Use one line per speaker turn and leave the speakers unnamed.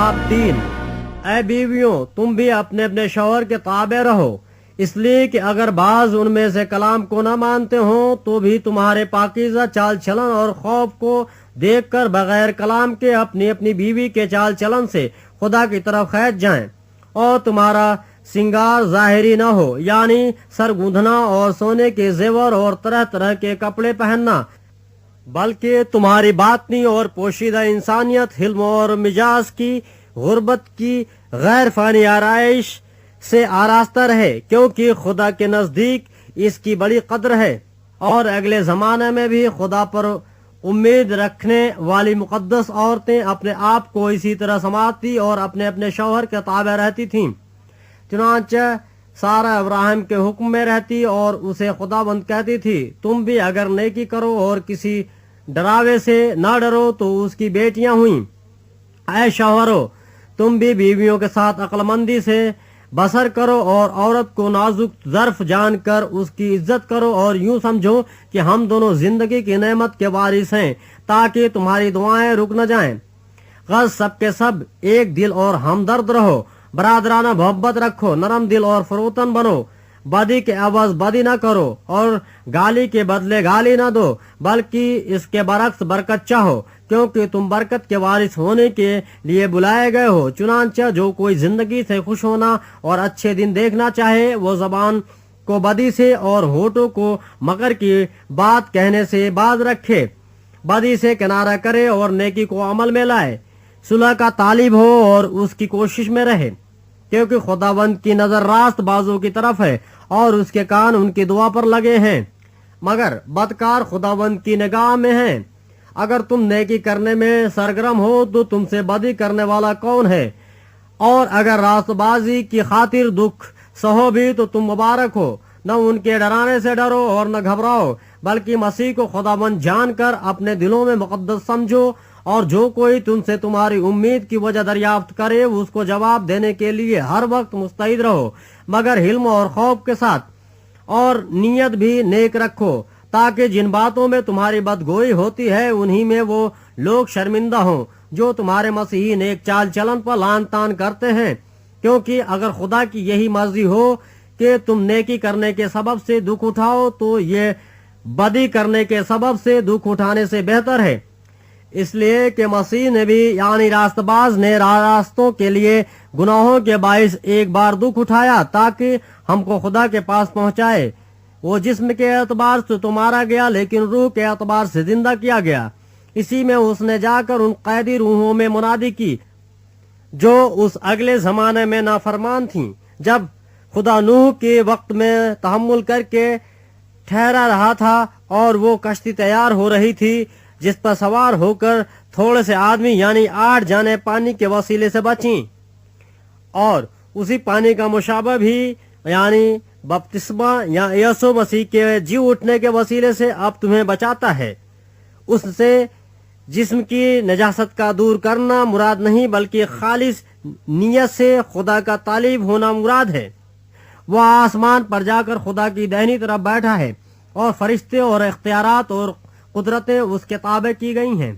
बाब 3। ऐ बीवियों, तुम भी अपने अपने शौहर के ताबे रहो, इसलिए कि अगर बाज उनमें से कलाम को न मानते हो तो भी तुम्हारे पाकीज़ा चाल चलन और खौफ को देखकर बगैर कलाम के अपनी अपनी बीवी के चाल चलन से खुदा की तरफ खींच जाएं, और तुम्हारा सिंगार ज़ाहिरी न हो, यानी सर गूंथना और सोने के जेवर और तरह तरह के कपड़े पहनना, बल्कि तुम्हारी बातनी और पोशीदा इंसानियत हिल्म और मिजाज की गुर्बत की गैर फानी आराइश से आरास्ता रहे, क्योंकि खुदा के नजदीक इसकी बड़ी कद्र है। और अगले जमाने में भी खुदा पर उम्मीद रखने वाली मुकद्दस औरतें अपने आप को इसी तरह समाती और अपने अपने शौहर के ताबे रहती थीं। चुनांचे सारा इब्राहिम के हुक्म में रहती और उसे खुदाबंद कहती थी, तुम भी अगर नेकी करो और किसी डरावे से न डरो तो उसकी बेटियां हुईं। ऐ शौहरों, तुम भी बीवियों के साथ अक्लमंदी से बसर करो और औरत को नाजुक ज़र्फ जानकर उसकी इज्जत करो, और यूं समझो कि हम दोनों जिंदगी की नेमत के वारिस हैं, ताकि तुम्हारी दुआएं रुक न जाएं। गज सबके सब एक दिल और हमदर्द रहो, बरादराना मोहब्बत रखो, नरम दिल और फरोतन बनो, बदी के अवज बदी न करो और गाली के बदले गाली न दो, बल्कि इसके बरक्स बरकत चाहो, क्योंकि तुम बरकत के वारिस होने के लिए बुलाए गए हो। चुनांचे जो कोई जिंदगी से खुश होना और अच्छे दिन देखना चाहे, वो जबान को बदी से और होठों को मकर की बात कहने से बाज रखे, बदी से किनारा करे और नेकी को अमल में लाए, सुलह का तालिब हो और उसकी कोशिश में रहे, क्योंकि खुदावंद की नजर रास्त बाजों की तरफ है और उसके कान उनकी दुआ पर लगे हैं। मगर बदकार खुदावंद की निगाह में हैं। अगर तुम नेकी करने में सरगर्म हो तो तुमसे बदी करने वाला कौन है? और अगर रास्तबाजी की खातिर दुख सहो भी तो तुम मुबारक हो। न उनके डराने से डरो और न घबराओ, बल्कि मसीह को खुदाबंद जानकर अपने दिलों में मुकद्दस समझो, और जो कोई तुमसे तुम्हारी उम्मीद की वजह दरियाफ्त करे उसको जवाब देने के लिए हर वक्त मुस्तैद रहो, मगर हिल्म और खौफ के साथ, और नीयत भी नेक रखो, ताकि जिन बातों में तुम्हारी बदगोई होती है उन्हीं में वो लोग शर्मिंदा हों जो तुम्हारे मसीही नेक चाल चलन पर लान तान करते हैं। क्योंकि अगर खुदा की यही मर्जी हो कि तुम नेकी करने के सबब से दुख उठाओ, तो ये बदी करने के सबब से दुख उठाने से बेहतर है। इसलिए कि मसीह ने भी यानी रास्तबाज ने रास्तों के लिए गुनाहों के बाइस एक बार दुख उठाया, ताकि हमको खुदा के पास पहुंचाए। वो जिस्म के एतबार से तो मारा गया, लेकिन रूह के एतबार से जिंदा किया गया। इसी में उसने जाकर उन कैदी रूहों में मुनादी की जो उस अगले जमाने में नाफरमान थीं, जब खुदा नूह के वक्त में तहम्मुल करके ठहरा रहा था और वो कश्ती तैयार हो रही थी, जिस पर सवार होकर थोड़े से आदमी यानी 8 जाने पानी के वसीले से बचीं। और उसी पानी का मुशाबह भी यानी बपतिस्मा या यीशु मसीह के जी उठने के वसीले से अब तुम्हें बचाता है। उससे जिस्म की नजासत का दूर करना मुराद नहीं, बल्कि खालिस नियत से खुदा का तालिब होना मुराद है। वह आसमान पर जाकर खुदा की दाहिनी तरफ बैठा है और फरिश्ते और इख्तियारात और कुदरतें उसके ताबे की गई हैं।